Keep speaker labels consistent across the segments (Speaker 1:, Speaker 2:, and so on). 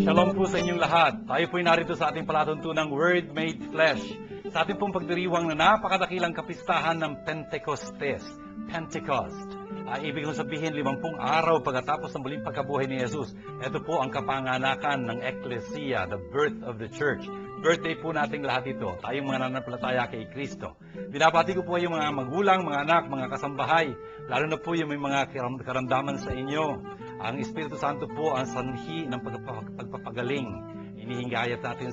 Speaker 1: Shalom po sa inyong lahat. Tayo po'y narito sa ating palatuntunang Word Made Flesh. Sa ating pong pagdiriwang na napakadakilang kapistahan ng Pentecostes. Pentecost. Ibig kong sabihin, 50 araw pagkatapos ng muling pagkabuhay ni Jesus. Ito po ang kapanganakan ng Ecclesia, the birth of the church. Birthday po nating lahat ito. Tayong mga nananampalataya kay Kristo. Binabati ko po yung mga magulang, mga anak, mga kasambahay. Lalo na po yung may mga karamdaman sa inyo. Ang Espiritu Santo po ang sanhi ng pagpapagaling. Inihingayat natin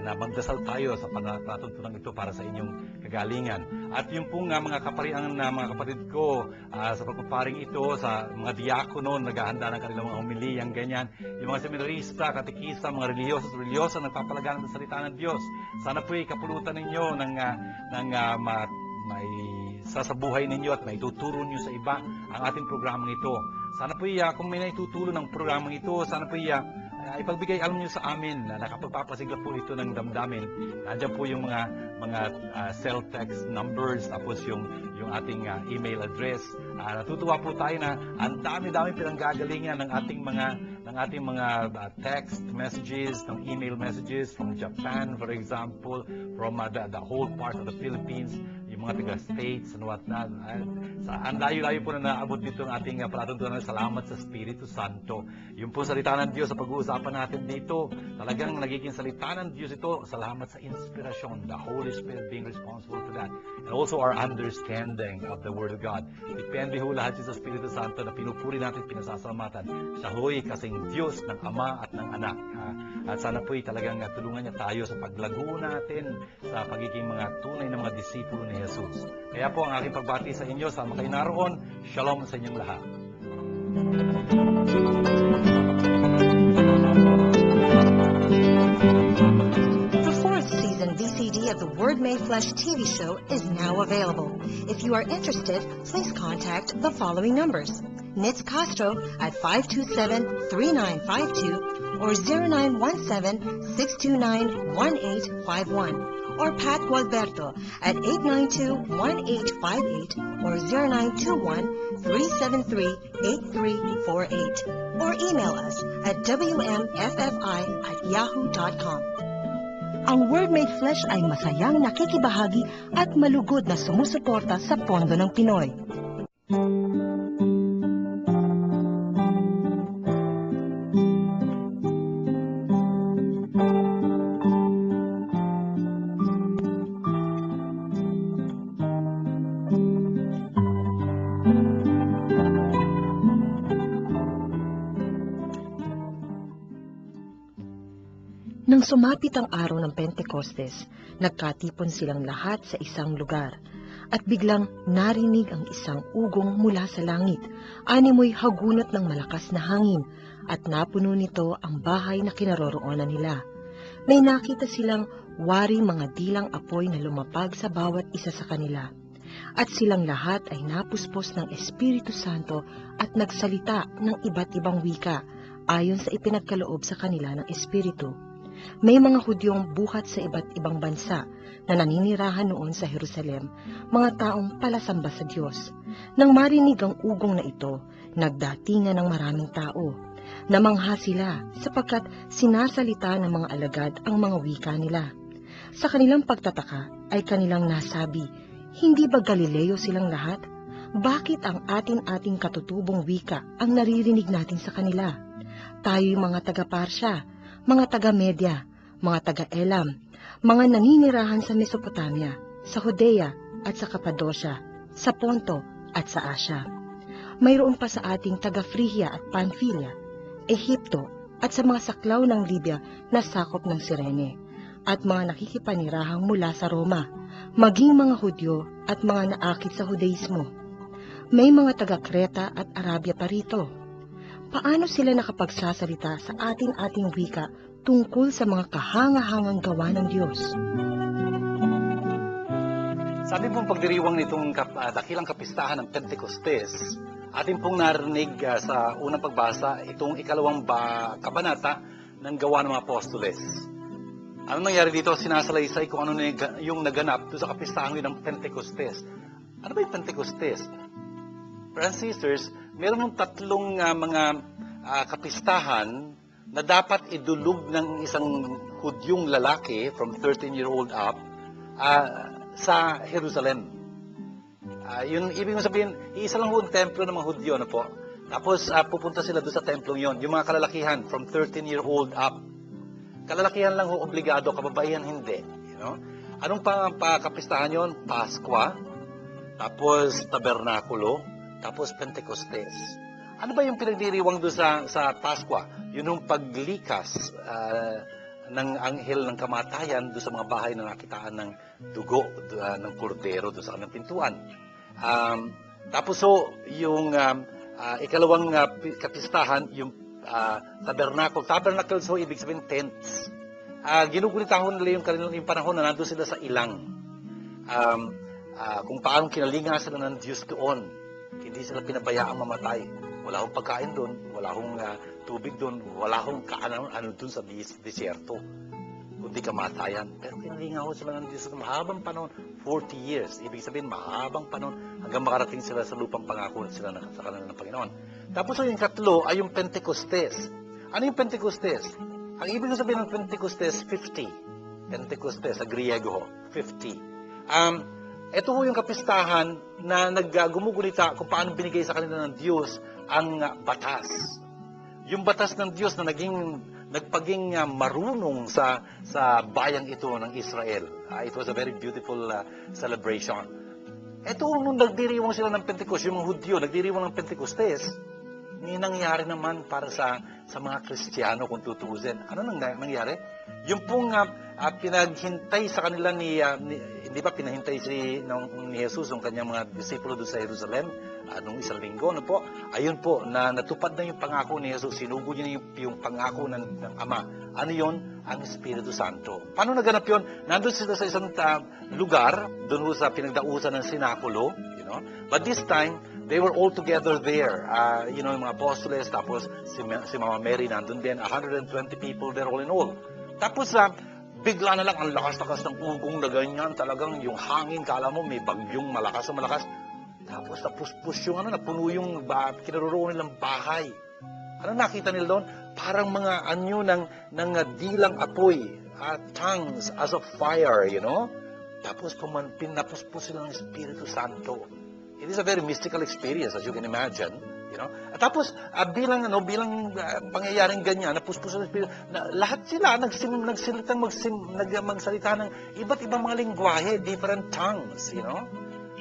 Speaker 1: na magdasal tayo sa panatuntunang ito para sa inyong kagalingan. At yung pong mga kaparian na mga kapatid ko sa pagpaparing ito, sa mga diakono, naghahanda ng kanilang mga homiliyang ganyan, yung mga seminarista, katekista, mga reliyoso, nagpapalaganap ng salita ng Diyos. Sana po'y kapulutan ninyo ng may sasabuhay ninyo at maituturo nyo sa iba ang ating programang ito. Sana po'y kung may naitutulo ng programang ito, sana po'y ipagbigay alam nyo sa amin na nakapagpapasigla po ito ng damdamin. Nandiyan po yung mga cell text numbers, tapos yung ating email address. Natutuwa po tayo na ang dami-dami pinanggagalingan ng ating mga text messages, ng email messages from Japan, for example, from the whole part of the Philippines, yung mga taga-states and whatnot. Ang layo-layo po na naabot dito ng ating palatuntunan. Salamat sa Espiritu Santo. Yung po salita ng Diyos sa pag-uusapan natin dito, talagang nagiging salita ng Diyos ito. Salamat sa inspirasyon, the Holy Spirit being responsible for that. And also our understanding of the Word of God. Depende ho lahat sa Espiritu Santo na pinupuri natin, pinasasalamatan. Siya ho'y kasing Diyos ng Ama at ng Anak. At sana po'y talagang tulungan niya tayo sa paglago natin sa pagiging mga tunay na mga disipulo ni Jesus. Kaya po ang aking pagbati sa inyo, sama kayo naroon. Shalom sa inyong lahat.
Speaker 2: The fourth season VCD of the Word Made Flesh TV show is now available. If you are interested, please contact the following numbers. Nitz Castro at 527-3952 or 0917-629-1851. Or Pat Gualberto at 892-1858 or 0921-373-8348. Or email us at wmffi@yahoo.com. Ang Word Made Flesh ay masayang nakikibahagi at malugod na sumusuporta sa pondo ng Pinoy. Nang sumapit ang araw ng Pentecostes, nagkatipon silang lahat sa isang lugar, at biglang narinig ang isang ugong mula sa langit, animoy hagunot ng malakas na hangin, at napuno nito ang bahay na kinaroroonan nila. May nakita silang waring mga dilang apoy na lumapag sa bawat isa sa kanila, at silang lahat ay napuspos ng Espiritu Santo at nagsalita ng iba't ibang wika, ayon sa ipinagkaloob sa kanila ng Espiritu. May mga Hudyong buhat sa iba't ibang bansa na naninirahan noon sa Jerusalem, mga taong palasamba sa Diyos. Nang marinig ang ugong na ito, nagdatingan ng maraming tao. Namangha sila sapagkat sinasalita ng mga alagad ang mga wika nila. Sa kanilang pagtataka ay kanilang nasabi, hindi ba Galileo silang lahat? Bakit ang ating katutubong wika ang naririnig natin sa kanila? Tayo'y mga taga-Parsya, mga taga-Media, mga taga-Elam, mga naninirahan sa Mesopotamia, sa Judea at sa Cappadocia, sa Ponto at sa Asia. Mayroon pa sa ating taga-Phrygia at Pamphylia, Ehipto at sa mga saklaw ng Libya na sakop ng Cirene, at mga nakikipanirahang mula sa Roma, maging mga Hudyo at mga naakit sa Judaismo. May mga taga-Kreta at Arabia pa rito. Paano sila nakapagsasalita sa ating wika tungkol sa mga kahangahangang gawa ng Diyos?
Speaker 1: Sa ating pong pagdiriwang nitong dakilang kapistahan ng Pentecostes, ating pong narinig sa unang pagbasa itong ikalawang kabanata ng Gawa ng mga Apostoles. Ano nangyari dito? Sinasalaysay kung ano yung naganap doon sa kapistahan ng Pentecostes. Ano ba yung Pentecostes? Brothers and sisters, meron ng tatlong mga kapistahan na dapat idulog ng isang Hudyong lalaki from 13-year-old up sa Jerusalem. Yun, ibig mo sabihin, isa lang ang templo ng mga Hudyo, ano po? Tapos, pupunta sila doon sa templong yon. Yung mga kalalakihan, from 13-year-old up. Kalalakihan lang ho, obligado, kababaihan hindi. You know? Anong kapistahan yon? Paskwa, tapos Tabernakulo, tapos Pentecostes. Ano ba yung pinagdiriwang doon sa Paskwa? Yun yung paglikas ng anghel ng kamatayan doon sa mga bahay na nakitaan ng dugo ng kordero doon sa kanilang pintuan. Tapos so, yung ikalawang kapistahan, yung tabernacle. Tabernacle, so ibig sabihin tents. Ginugunitahon nila yung panahon na nandun sila sa ilang. Kung paano kinalinga sila ng Diyos doon. Hindi sila pinabayaang mamatay. Wala akong pagkain doon, wala akong tubig doon, wala akong ano doon sa disyerto. Kundi kamatayan. Pero kinalinga ho sila ng Diyos sa mahabang panahon, 40 years. Ibig sabihin, mahabang panahon hanggang makarating sila sa lupang pangako sila sa kanila ng Panginoon. Tapos yung katlo ay yung Pentecostes. Ano yung Pentecostes? Ang ibig sabihin ng Pentecostes, 50. Pentecostes, sa Griego ho, 50. Ito ho yung kapistahan na gumugunita kung paano binigay sa kanila ng Diyos ang batas. Yung batas ng Diyos na nagpaging marunong sa bayang ito ng Israel. It was a very beautiful celebration. Ito, nung nagdiriwang sila ng Pentecost, yung mga Hudyo, nagdiriwang ng Pentecostes, may nangyari naman para sa mga Kristiyano kung tutuusin. Ano nangyari? Yung pong pinaghintay sa kanila hindi ba pinahintay ni Jesus ang kanyang mga disipulo doon sa Jerusalem nung isang linggo, ano po? Ayun po, na natupad na yung pangako ni Jesus, sinugo niya yung pangako ng Ama. Ano yon? Ang Espiritu Santo. Paano naganap yun? Nandun sila sa isang lugar, doon sa pinagdausan ng sinakulo, you know? But this time, they were all together there. Yung mga apostoles, tapos si Mama Mary nandun din, 120 people there all in all. Tapos, bigla na lang ang lakas-lakas ng ugong na ganyan. Talagang yung hangin, kala mo may bagyong malakas na malakas. Tapos napuspos yung napuno yung kinaroroon nilang bahay. Ano nakita nila doon? Parang mga anyo ng dilang apoy, tongues as of fire, you know? Tapos pinapuspos sila ng Espiritu Santo. It is a very mystical experience, as you can imagine. You know? At tapos, bilang pangyayaring ganyan, napuspos ng Espiritu, lahat sila magsalita ng iba't ibang mga lingwahe, different tongues, you know?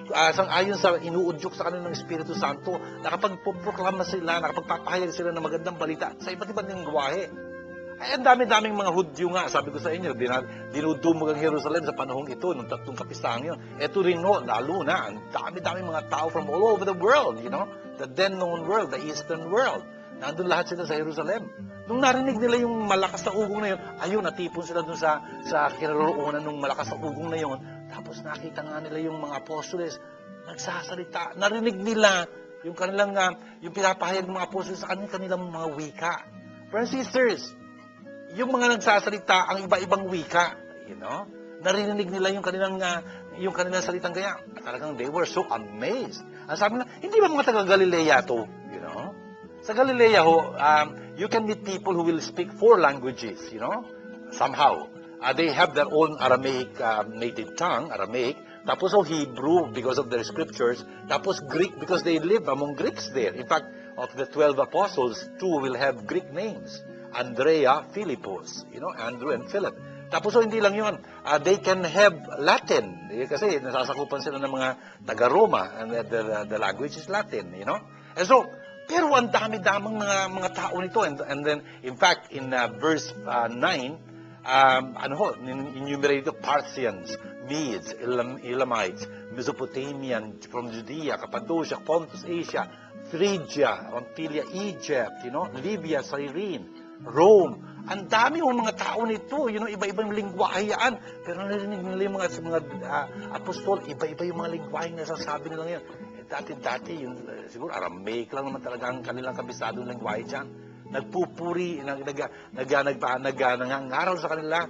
Speaker 1: Ayon sa inuudyok sa kanilang Espiritu Santo, nakapagpoproklama sila, nakapagpapahayag sila ng magandang balita sa iba't ibang lingwahe. Ay, ang dami-daming mga Hudyo nga, sabi ko sa inyo, dinudumog ang Jerusalem sa panahong ito, nung tatlong kapistahan yun. Ito rin no, lalo na, ang dami-daming mga tao from all over the world, you know, the then known world, the Eastern world. Nandun lahat sila sa Jerusalem. Nung narinig nila yung malakas na ugong na yun, ayun, natipon sila dun sa kinaroroonan ng malakas na ugong na yun. Tapos nakita nga nila yung mga apostoles, nagsasalita, narinig nila yung kanilang, yung pinapahayag ng mga apostoles sa kanilang mga wika. Friends and sisters, yung mga nagsasalita, ang iba-ibang wika, you know, narinig nila yung kanilang salitang kaya. Talagang they were so amazed. Ang sabi nila, hindi ba mga taga-Galilea to? You know? Sa Galilea ho, you can meet people who will speak 4 languages, you know, somehow. They have their own Aramaic native tongue, Aramaic. Tapos Hebrew because of their scriptures. Tapos Greek because they live among Greeks there. In fact, of the 12 apostles, 2 will have Greek names. Andrea, Philippus, you know, Andrew and Philip. Tapos hindi lang yun. They can have Latin. Kasi nasasakupan sila ng mga taga-Roma. And the language is Latin, you know. And so, pero ang dami-damang mga tao nito. And then, in fact, in verse 9, enumerated Parthians, Medes, Elamites, Mesopotamian, from Judea, Cappadocia, Pontus, Asia, Phrygia, Pamphylia, Egypt, you know, Libya, Cyrene, Rome. Ang dami ng mga tao nito, you know, iba-ibang lingwahe yan. Pero narinig nila yung mga apostol, iba-iba yung mga lingwahe na nasasabi nila ngayon. Dati, siguro Aramaic lang naman talaga ang kanilang kabisadong lingwahe dyan. Nagpupuri, nangangaral sa kanila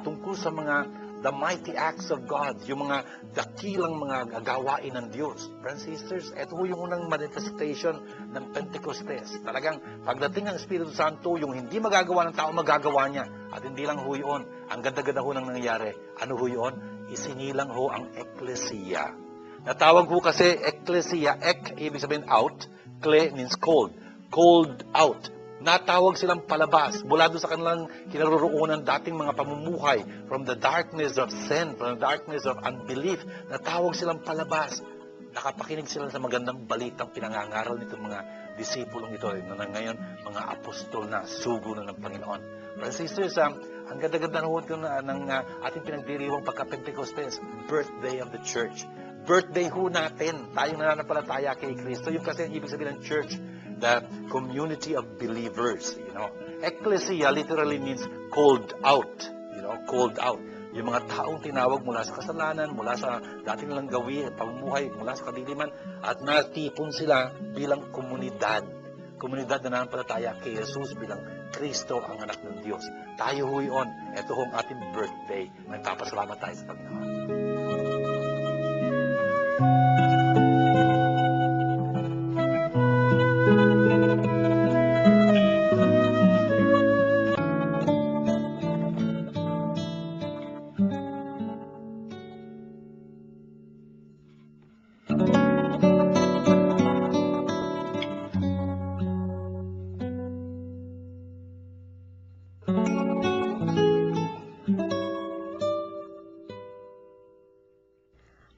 Speaker 1: tungkol sa mga the mighty acts of God, yung mga dakilang mga gawain ng Diyos. Brothers and sisters, ito ho yung unang manifestation ng Pentecostes. Talagang pagdating ng Espiritu Santo, yung hindi magagawa ng tao, magagawa niya. At hindi lang ho yun. Ang ganda-ganda ho nang nangyayari. Ano ho yun? Isinilang ho ang eklesiya. Natawag ho kasi eklesiya, ibig sabihin out, kle means cold. Cold out. Natawag silang palabas mula doon sa kanilang kinaroroonan dating mga pamumuhay, from the darkness of sin, from the darkness of unbelief. Natawag silang palabas. Nakapakinig sila sa magandang balitang pinangangaral nitong mga disipulong ito na ngayon mga apostol na, sugo na ng Panginoon. Brothers and sisters, ang ganda-ganda ng ating pinagdiriwang pagka-Pentecostes, birthday of the church. Birthday ho natin, tayong nananampalataya kay Kristo. Yung kasi ang ibig sabihin ng church, the community of believers, Ecclesia literally means called out, called out. Yung mga taong tinawag mula sa kasalanan, mula sa dati nilang gawin, pamumuhay, mula sa kadiliman, at natipon sila bilang komunidad. Komunidad na nananampalataya kay Jesus bilang Kristo ang anak ng Diyos. Tayo ho yun. Ito ho ang ating birthday. Nagpapasalamat tayo sa Panginoon.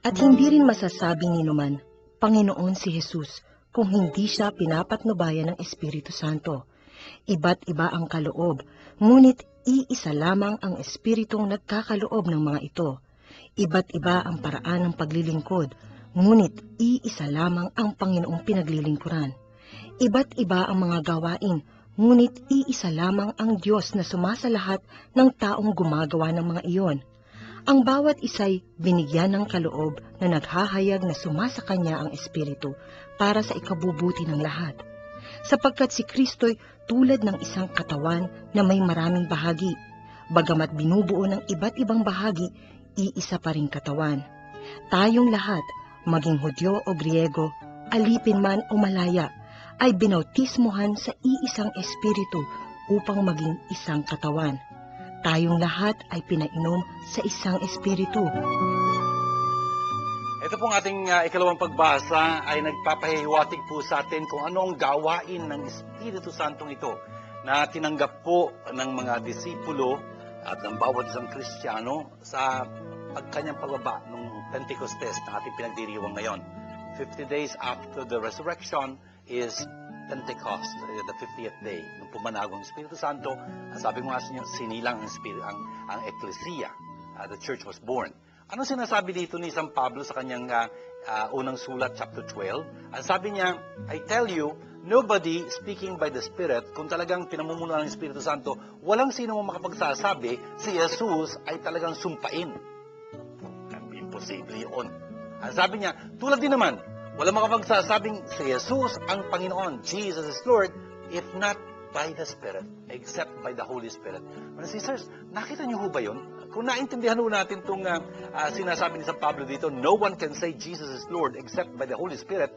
Speaker 2: At hindi rin masasabi ni numan, Panginoon si Jesus, kung hindi siya pinapatnubayan ng Espiritu Santo. Iba't iba ang kaloob, ngunit iisa lamang ang Espiritong nagkakaloob ng mga ito. Iba't iba ang paraan ng paglilingkod, ngunit iisa lamang ang Panginoong pinaglilingkuran. Iba't iba ang mga gawain, ngunit iisa lamang ang Diyos na sumasalahat ng taong gumagawa ng mga iyon. Ang bawat isa'y binigyan ng kaloob na naghahayag na sumasa kanya ang Espiritu para sa ikabubuti ng lahat. Sapagkat si Kristo'y tulad ng isang katawan na may maraming bahagi. Bagamat binubuo ng iba't ibang bahagi, iisa pa ring katawan. Tayong lahat, maging Hudyo o Griego, alipin man o malaya, ay binautismuhan sa iisang Espiritu upang maging isang katawan. Tayong lahat ay pinainom sa isang Espiritu.
Speaker 1: Ito pong ating ikalawang pagbasa ay nagpapahiwatig po sa atin kung ano ang gawain ng Espiritu Santong ito na tinanggap po ng mga disipulo at ng bawat isang Kristiyano sa pagkanyang pagbaba ng Pentecostes na ating pinagdiriwang ngayon. 50 days after the resurrection is Pentecost, the 50th day, nung pumanagong Espiritu Santo. Sabi mo nga sa inyo, sinilang ang Ecclesia. The church was born. Ano sinasabi dito ni San Pablo sa kanyang unang sulat, chapter 12? Ang sabi niya, I tell you, nobody speaking by the Spirit, kung talagang pinamumunuan ng Espiritu Santo, walang sino mo makapagsasabi, si Jesus ay talagang sumpain. Imposible yun. Ang sabi niya, tulad din naman, walang makapagsasabing si Jesus ang Panginoon, Jesus is Lord, if not by the Spirit, except by the Holy Spirit. Mga sisters, nakita niyo ho ba yun? Kung naintindihan ho natin itong sinasabi ni San Pablo dito, no one can say Jesus is Lord except by the Holy Spirit,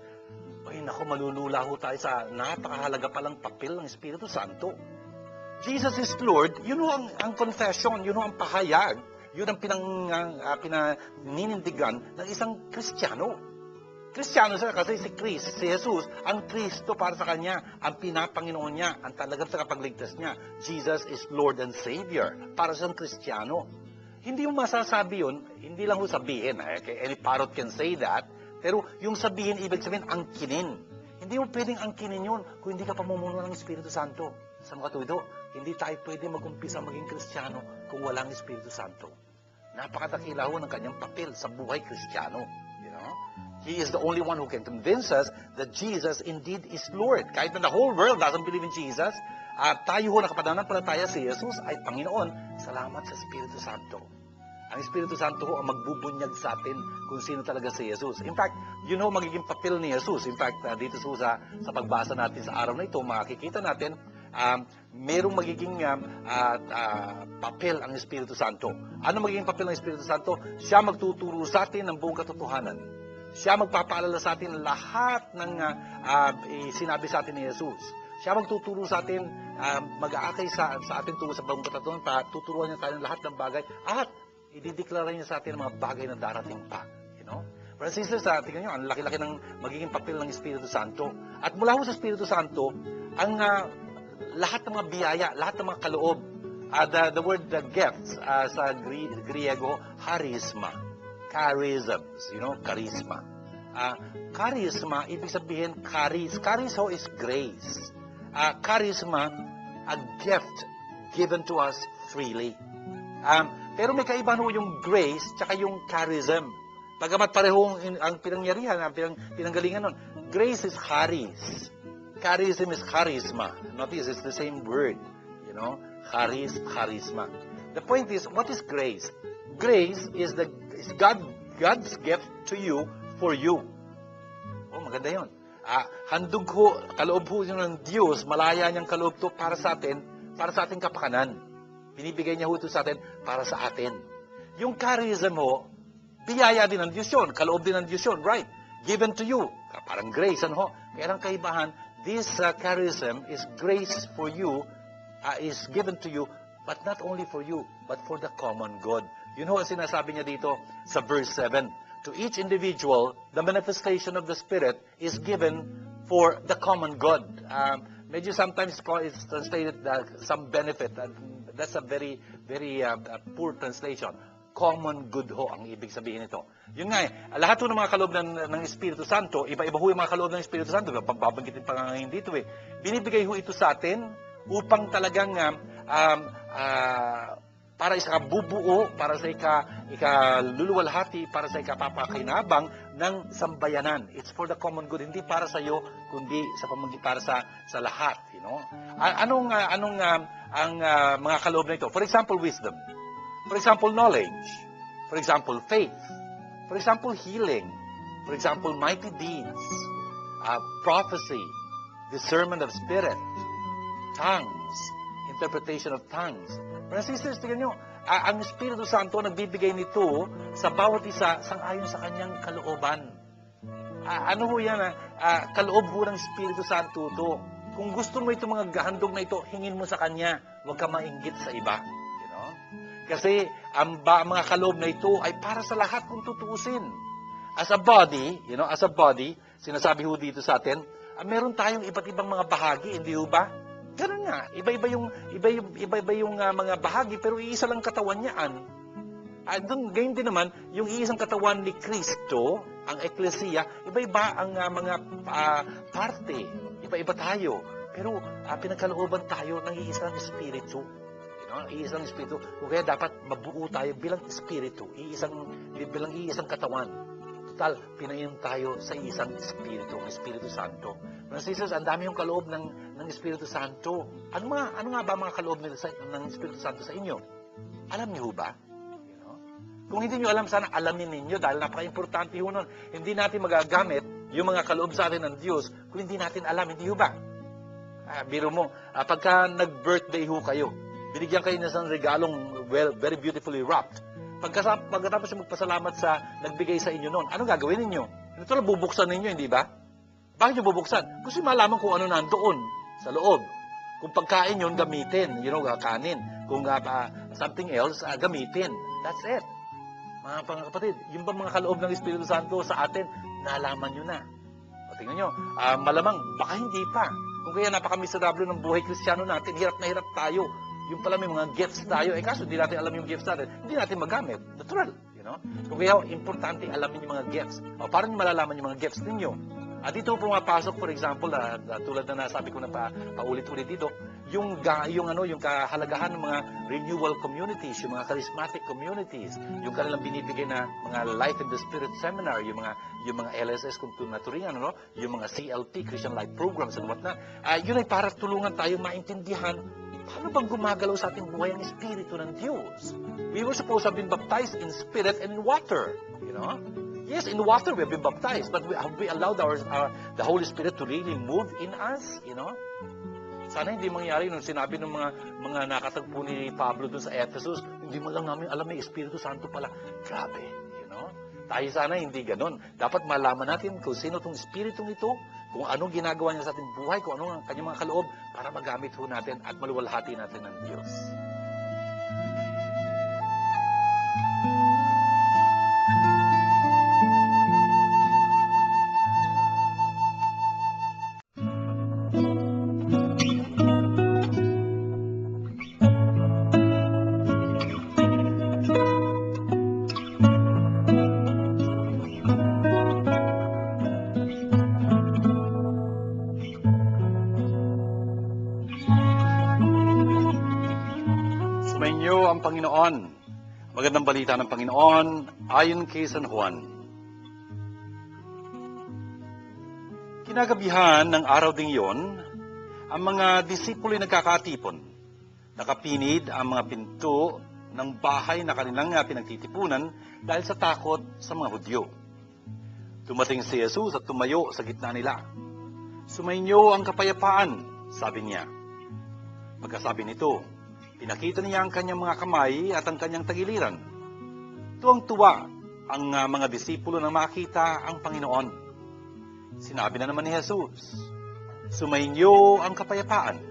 Speaker 1: ay naku, malulula ho tayo sa napakahalaga palang papel ng Espiritu Santo. Jesus is Lord, yun ho ang confession, yun ho ang pahayag, yun ang pinaninindigan ng isang Kristiyano. Kristiyano siya kasi si Jesus, ang Kristo para sa kanya, ang pinapanginoon niya, ang talagang tagapagligtas niya. Jesus is Lord and Savior para sa Kristiyano. Hindi mo masasabi yun, hindi lang ho sabihin, any parrot can say that, pero yung sabihin, ibig sabihin, angkinin. Hindi mo pwedeng angkinin yun kung hindi ka pamumuno ng Espiritu Santo. Sa mga tuwido, hindi tayo pwede mag-umpisa maging Kristiyano kung walang Espiritu Santo. Napakadakila ho ng kanyang papel sa buhay Kristiyano. He is the only one who can convince us that Jesus indeed is Lord. Kahit na the whole world doesn't believe in Jesus, tayo ho nakapananampalataya si Jesus ay Panginoon. Salamat sa Espiritu Santo. Ang Espiritu Santo ho ang magbubunyag sa atin kung sino talaga si Jesus. In fact, yun ho magiging papel ni Jesus. In fact, dito sa pagbasa natin sa araw na ito, makikita natin, merong magiging papel ang Espiritu Santo. Ano magiging papel ng Espiritu Santo? Siya magtuturo sa atin ng buong katotohanan. Siya magpapaalala sa atin lahat ng sinabi sa atin ni Jesus. Siya magtuturo sa atin, mag-aakay sa atin tungkol sa buong katotohanan, tuturuan niya tayo ng lahat ng bagay, at idideklara niya sa atin ang mga bagay na darating pa. You know? Brothers and sisters, tingnan nyo, ang laki-laki ng magiging papel ng Espiritu Santo. At mula ho sa Espiritu Santo, ang lahat ng mga biyaya, lahat ng mga kaloob, the word gifts sa Griego, charisma. Charisms, charisma. Charisma, ibig sabihin, charis ho is grace. Charisma, a gift given to us freely. Pero may kaibahan ho yung grace tsaka yung charism. Pagamat parehong ang pinangyarihan, ang pinanggalingan nun. Grace is charis. Charism is charisma. Notice, it's the same word. Charisma. The point is, what is grace? Grace is God's gift to you for you. Oh, maganda yun. Handog ho, kaloob ho yun ng Diyos, malaya niyang kaloob to para sa ating kapakanan. Binibigay niya ho ito sa atin para sa atin. Yung charism ho, biyaya din ng Diyos yun, kaloob din ng Diyos yun, right? Given to you. Parang grace, ano ho? Kaya lang kaibahan, this charism is grace for you, is given to you, but not only for you, but for the common good. Yun ho ang sinasabi niya dito sa verse 7. To each individual, the manifestation of the Spirit is given for the common good. Medyo sometimes it's translated some benefit. That's a very, very poor translation. Common good ho ang ibig sabihin nito. Yun nga lahat ho ng mga kaloob ng Espiritu Santo, iba-iba ho yung mga kaloob ng Espiritu Santo. Pagbabanggitin pa nga ngayon dito Binibigay ho ito sa atin upang talagang para sa ikabubuo, para sa ikaluluwalhati, para sa ikapapakainabang ng sambayanan. It's for the common good, hindi para sa iyo, kundi para sa lahat, Anong ang mga kaloob na ito? For example, wisdom. For example, knowledge. For example, faith. For example, healing. For example, mighty deeds. Prophecy. Discernment of spirit. Tongues. Interpretation of tongues. Brothers and sisters, tingnan nyo, ang Espiritu Santo nagbibigay nito sa bawat isa sang-ayon sa kanyang kalooban. Ano ho yan? Kaloob ho ng Espiritu Santo to. Kung gusto mo itong mga gahandog na ito, hingin mo sa Kanya. Huwag ka mainggit sa iba. Kasi ang mga kaloob na ito ay para sa lahat kung tutuusin. As a body, sinasabi ho dito sa atin, meron tayong iba't ibang mga bahagi, hindi ho ba? Ganun nga, iba-iba yung mga bahagi, pero iisa lang katawan niyaan. Ganyan din naman, yung iisang katawan ni Kristo, ang Ecclesia, iba-iba ang mga parte. Iba-iba tayo. Pero pinagkalooban tayo ng iisang Espiritu. Iisang Espiritu. Kung kaya dapat mabuo tayo bilang Espiritu. Bilang iisang katawan. Total, pinayon tayo sa isang Espiritu, ang Espiritu Santo. Mga sisters, ang dami yung kaloob ng Espiritu Santo. Ano nga ba mga kaloob ng Espiritu Santo sa inyo? Alam niyo ba? Kung hindi niyo alam, sana alamin ninyo dahil napaka-importante ho nun. Hindi natin magagamit yung mga kaloob sa atin ng Diyos kung hindi natin alam, hindi ho ba? Biro mo, pagka nag-birthday ho kayo, binigyan kayo ng isang regalong very beautifully wrapped. Pagkatapos yung magpasalamat sa nagbigay sa inyo noon, anong gagawin ninyo? Ito lang bubuksan ninyo, hindi ba? Bakit nyo bubuksan? Kasi malaman kung ano nandoon sa loob. Kung pagkain yun, gamitin. Kanin. Kung something else, gamitin. That's it. Mga kapatid, yung ba mga kaloob ng Espiritu Santo sa atin, nalaman nyo na. O tingnan nyo, malamang, baka hindi pa. Kung kaya napaka-miserable ng buhay Kristiyano natin, hirap na hirap tayo. Yung pala may mga gifts tayo, kaso hindi natin alam yung gifts natin, hindi natin magamit. Natural, Kung kaya, importante alamin yung mga gifts. O, paano nyo malalaman yung mga gifts ninyo? At dito pumapasok, for example, tulad na nasabi ko na paulit-ulit dito, yung kahalagahan ng mga renewal communities, yung mga charismatic communities, yung kanilang binibigay na mga Life in the Spirit Seminar, yung mga LSS kung naturingan, yung mga CLP, Christian Life Programs and whatnot. Yun ay para tulungan tayo maintindihan paano bang gumagalaw sa ating buhay ang Espiritu ng Diyos. We were supposed to have been baptized in Spirit and in water, Yes, in water we have been baptized, but have we allowed the Holy Spirit to really move in us, Sana hindi mangyari nung sinabi ng mga nakatagpo ni Pablo doon sa Ephesus, hindi mo lang namin alam may Espiritu Santo pala. Grabe, you know? Tayo sana hindi ganon. Dapat malaman natin kung sino itong Espiritong ito, kung anong ginagawa niya sa ating buhay, kung anong ang kanyang mga kaloob para magamit ho natin at maluwalhati natin ng Diyos. Sumainyo ang Panginoon. Magandang balita ng Panginoon ayon kay San Juan. Kinagabihan ng araw ding iyon, ang mga disipulo'y nagkakatipon. Nakapinid ang mga pinto ng bahay na kanilang pinagtitipunan dahil sa takot sa mga Hudyo. Dumating si Jesus at tumayo sa gitna nila. Sumainyo ang kapayapaan, sabi niya. Pagkasabi nito, pinakita niya ang kanyang mga kamay at ang kanyang tagiliran. Tuwang-tuwa ang mga disipulo nang makita ang Panginoon. Sinabi na naman ni Jesus, sumainyo ang kapayapaan.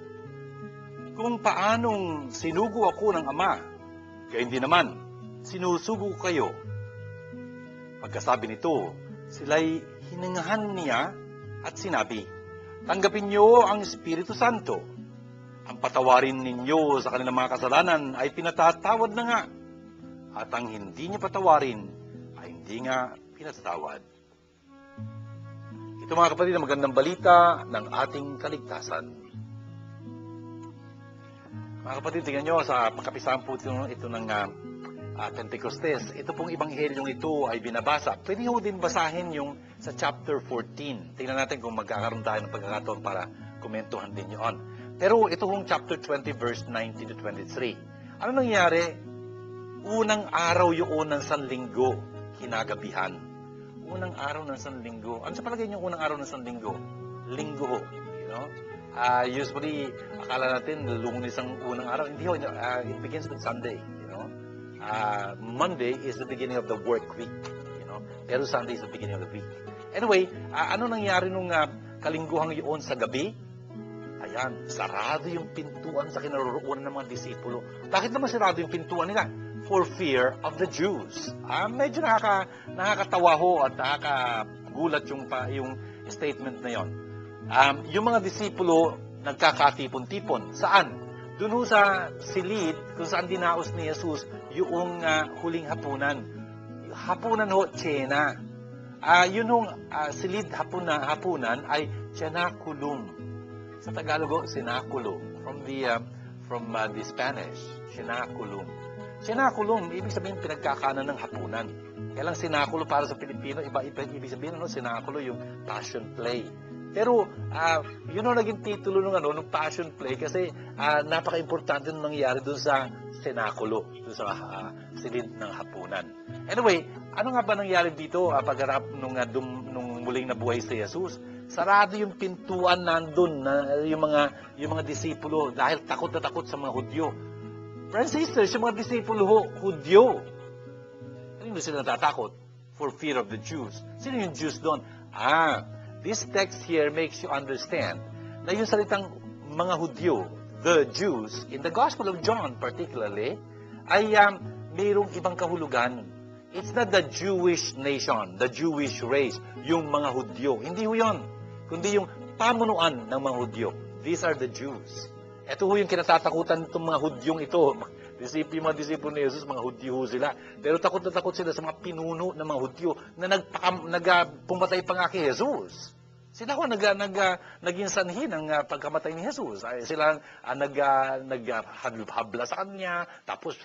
Speaker 1: Kung paanong sinugo ako ng Ama, gayon din naman, sinusugo ko kayo. Pagkasabi nito, sila'y hiningahan niya at sinabi, tanggapin niyo ang Espiritu Santo. Ang patawarin ninyo sa kanilang mga kasalanan ay pinatatawad na nga. At ang hindi niya patawarin ay hindi nga pinatatawad. Ito mga kapatid, ang magandang balita ng ating kaligtasan. Mga kapatid, tingnan nyo sa pagkapisahan po ito ng Pentecostes. Ito pong ebanghelyong ito ay binabasa. Pwede ho din basahin yung sa chapter 14. Tingnan natin kung magkakaroon tayo ng pagkakataon para komentuhan din yun. Pero ito hong chapter 20 verse 19 to 23. Ano nangyari? Unang araw yun ng Sanlinggo, kinagabihan. Unang araw ng Sanlinggo. Ano sa palagay niyo unang araw ng Sanlinggo? Linggo ho. You know? Usually, akala natin Lunes ang unang araw. Hindi ho. It begins with Sunday. You know? Monday is the beginning of the work week. You know? Pero Sunday is the beginning of the week. Anyway, ano nangyari nung kalingguhang yun sa gabi? Ayan, sarado yung pintuan sa kinaroroonan ng mga disipulo. Bakit naman sarado yung pintuan nila? For fear of the Jews. Medyo nakakatawa ho at nakakagulat yung statement na yon. Yung mga disipulo nagkakatipon-tipon. Saan? Doon ho sa silid kung saan dinaos ni Jesus yung huling hapunan. Hapunan ho, tsena. Yun hong silid hapunan ay tsanakulum. Sa Tagalog, sinakulo. From the Spanish, sinakulum. Sinakulum, ibig sabihin pinagkakanan ng hapunan. Kaya lang sinakulo para sa Pilipino, ibig sabihin, sinakulo yung passion play. Pero, yun ang naging titulo ng passion play kasi napaka-importante nung nangyari dun sa sinakulo, dun sa silid ng hapunan. Anyway, ano nga ba nangyari dito pagharap nung muling nabuhay si Jesus? Sarado yung pintuan nandun na yung mga disipulo dahil takot na takot sa mga Hudyo. Friends and sisters, yung mga disipulo Hudyo. Ano sila natatakot? For fear of the Jews. Sino yung Jews doon? This text here makes you understand na yung salitang mga Hudyo, the Jews, in the Gospel of John particularly, ay mayroong ibang kahulugan. It's not the Jewish nation, the Jewish race, yung mga Hudyo. Hindi ho yun. Kundi yung pamunuan ng mga Hudyo. These are the Jews. Ito ho yung kinatatakutan itong mga Hudyong ito. Yung mga disipulo ni Jesus, mga Hudyo sila. Pero takot na takot sila sa mga pinuno ng mga Hudyo na pumatay pa nga kay Jesus. Sila ho naging sanhi ng pagkamatay ni Jesus. Sila naghabla sa kanya, tapos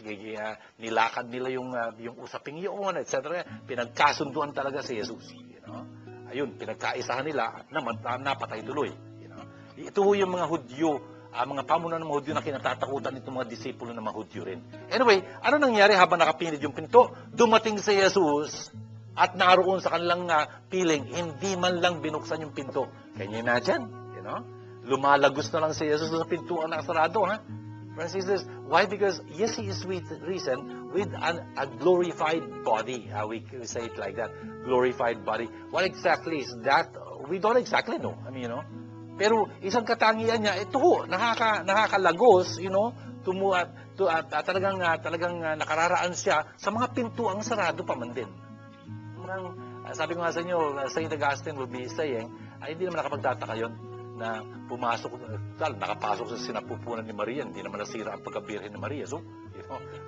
Speaker 1: nilakad nila yung usaping yun, etc. Pinagkasunduan talaga si Jesus. You know? Ayun, pinagkaisahan nila na napatay tuloy. You know? Ito ho yung mga Hudyo, mga pamunan ng mga Hudyo na kinatatakutan itong mga disipulo ng mga Hudyo rin. Anyway, ano nangyari habang nakapinid yung pinto? Dumating si Jesus at naroon sa kanilang piling, hindi man lang binuksan yung pinto. Can you imagine? You know? lumalagos na lang si Jesus sa pintuan na sarado, ha? Brothers and sisters, why? Because, yes, He is risen with a glorified body. We say it like that, glorified body. What exactly is that? We don't exactly know. I mean, pero isang katangian niya, ito ho, nakakalagos, talagang nakararaan siya sa mga pintuang sarado pa man din. Sabi ko nga sa inyo, St. Augustine will be saying, ay hindi naman nakapagtataka yun na pumasok, nakapasok sa sinapupunan ni Maria, hindi naman nasira ang pagkabirhen ni Maria. So,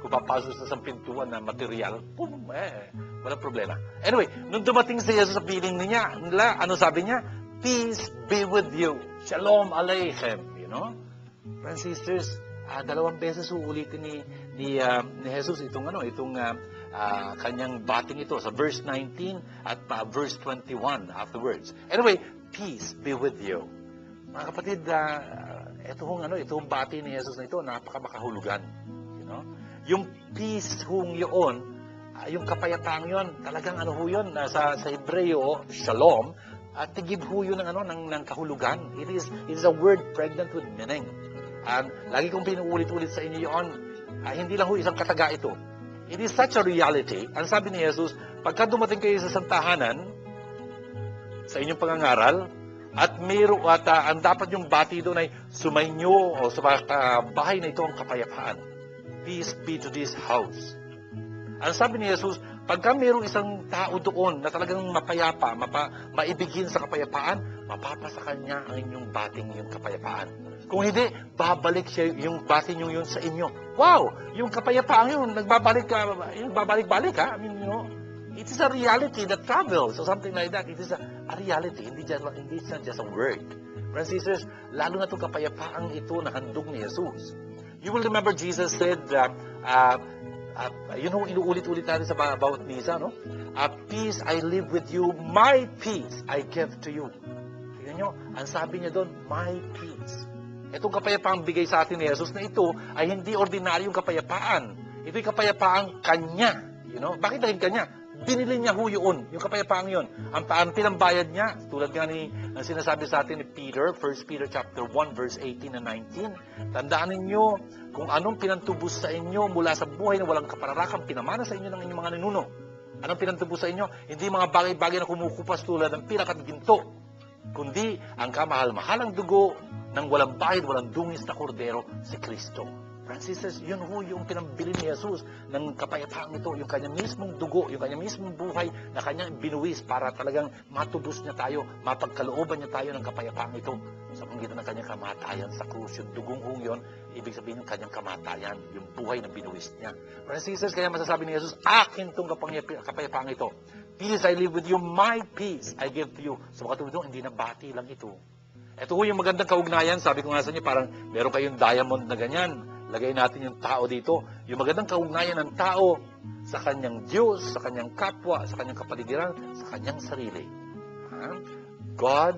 Speaker 1: kung papasok sa isang pintuan na material, walang problema. Anyway, nung dumating si Jesus sa piling nila, ano sabi niya? Peace be with you. Shalom Aleichem. Friends and sisters, 2 beses uulitin ni Jesus itong kanyang bating ito sa verse 19 at verse 21 afterwards. Anyway, peace be with you. Mga kapatid, itong bati ni Jesus na ito, napakamakahulugan. Yung peace yun, yung kapayapaan yun, talagang yun, sa Hebreo, shalom, at tigib yun ng kahulugan. It is a word pregnant with meaning. And lagi kong pinuulit-ulit sa inyo yun, hindi lang isang kataga ito. It is such a reality. Ang sabi ni Jesus, pagka dumating kayo sa santahanan, sa inyong pangangaral, at ang dapat yung bati doon ay sumainyo o sa bahay na ito ang kapayapaan. Peace be to this house. Ang sabi ni Jesus, pagka mayroong isang tao doon na talagang mapayapa, maibigin sa kapayapaan, mapapasa kanya ang inyong bating yung kapayapaan. Kung hindi, babalik siya yung bating yun sa inyo. Wow! Yung kapayapaan yun, nagbabalik-balik, ha? I mean, it is a reality that travels or something like that. It is a reality. Hindi it's not just a word. Friends and sisters, lalo na itong kapayapaang ito na handog ni Jesus. You will remember Jesus said, inuulit-ulit natin sa bawat misa, no? Peace I live with you, my peace I give to you. Tingnan nyo, ang sabi niya doon, my peace. Itong kapayapaang bigay sa atin ni Jesus na ito ay hindi ordinaryong kapayapaan. Ito'y kapayapaang kanya. Bakit dahil kanya? Binili niya yun, yung kapayapaang yun. Ang pinambayad niya, tulad nga ang sinasabi sa atin ni Peter, 1 Peter chapter 1, verse 18 and 19, tandaan ninyo kung anong pinantubos sa inyo mula sa buhay na walang kapararakang pinamana sa inyo ng inyong mga ninuno. Anong pinantubos sa inyo? Hindi mga bagay-bagay na kumukupas tulad ng pirak at ginto, kundi ang kamahal-mahalang dugo ng walang bahid, walang dungis na kordero, si Kristo. Friends and sisters, yun yung pinambili ni Jesus ng kapayapaan ito, yung kanyang mismong dugo, yung kanyang mismong buhay na kanyang binuwis para talagang matubos niya tayo, mapagkalooban niya tayo ng kapayapaan ito sa panggitan ng kanyang kamatayan sa krus. Yung dugong yun, ibig sabihin yung kanyang kamatayan, yung buhay na binuwis niya. Friends and sisters, kaya masasabi ni Jesus, akin itong kapayapaan ito. Peace I live with you, my peace I give to you. Sa mga tulad hindi na bati lang ito. Ito yung magandang kaugnayan, sabi ko nga sa inyo, parang meron kayong diamond na ganyan. Lagay natin yung tao dito. Yung magandang kaugnayan ng tao sa kanyang Diyos, sa kanyang kapwa, sa kanyang kapaligiran, sa kanyang sarili. God,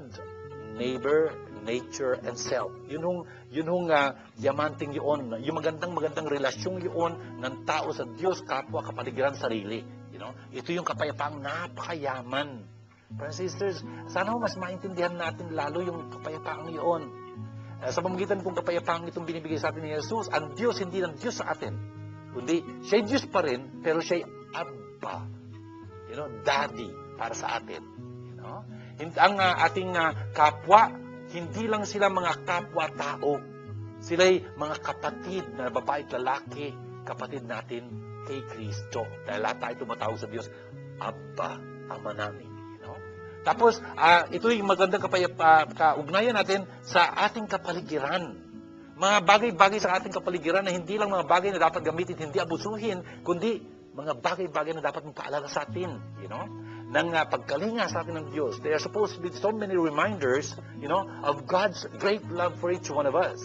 Speaker 1: neighbor, nature, and self. Yun yung diamanting yun. Yung magandang relasyong yun ng tao sa Diyos, kapwa, kapaligiran, sarili. Ito yung kapayapaang napakayaman. Friends and sisters, sana mas maintindihan natin lalo yung kapayapaang yun. Sa pamamagitan kong kapayapaang itong binibigay sa atin ni Jesus, ang Diyos hindi lang Diyos sa atin. Kundi, siya'y Diyos pa rin, pero siya'y Abba. Daddy para sa atin. Ang ating kapwa, hindi lang sila mga kapwa-tao. Sila'y mga kapatid na babae at lalaki, kapatid natin kay Kristo. Dahil lahat tayo tumatawag sa Diyos, Abba, Ama namin. Tapos, ito yung magandang kaugnayan natin sa ating kapaligiran. Mga bagay-bagay sa ating kapaligiran na hindi lang mga bagay na dapat gamitin, hindi abusuhin, kundi mga bagay-bagay na dapat magpaalala sa atin, ng pagkalinga sa atin ng Diyos. There are supposed to be so many reminders, of God's great love for each one of us,